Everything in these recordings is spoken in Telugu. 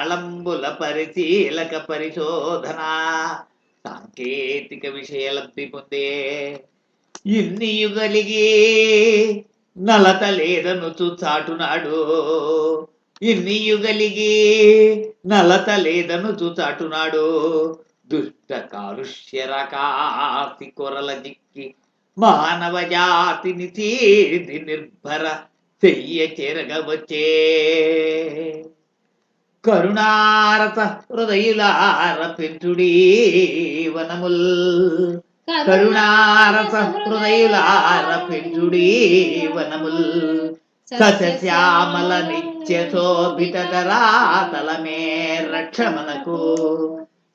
కాళంబుల పరిశీలక పరిశోధన సాంకేతిక విషయలబ్ధి పొందే ఇన్ని యుగలిగి నలత లేదనుచు చాటునాడు ఇన్ని యుగలిగి నలత లేదనుచు చాటునాడు దుష్ట కాలుష్య రకాసి కొరల జిక్కి మానవ జాతిని తీది నిర్భర చెయ్య చెరగవచ్చే కరుణారత హృదయులార పెంచుడీ వనముల్ కరుణారత హృదయులార పెంచుడీ వనముల్ సస్యశ్యామల నిత్య శోభిత ధరాతలమే రక్షమనకు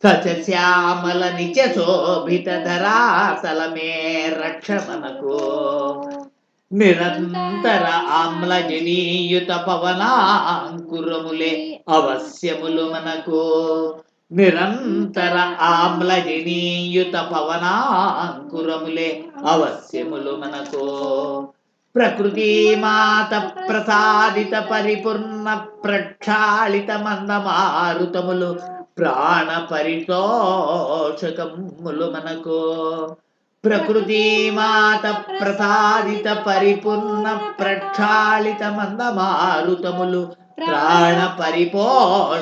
సస్యశ్యామల నిత్య శోభిత ధరాతలమే రక్షమనకు నిరంతర ఆమ్లజనీయుత పవనాంకురములే అవశ్యములు మనకు నిరంతర ఆమ్లజనీయుత పవనాంకురములే అవశ్యములు మనకు ప్రకృతి మాత ప్రసాదిత పరిపూర్ణ ప్రక్షాళిత మందమారుతములు ప్రాణ పరితోషకములు మనకు ప్రకృతి మాత ప్రసాదిత పరిపూర్ణ ప్రక్షాళిత మందమారుతములు ప్రాణ పరిపోష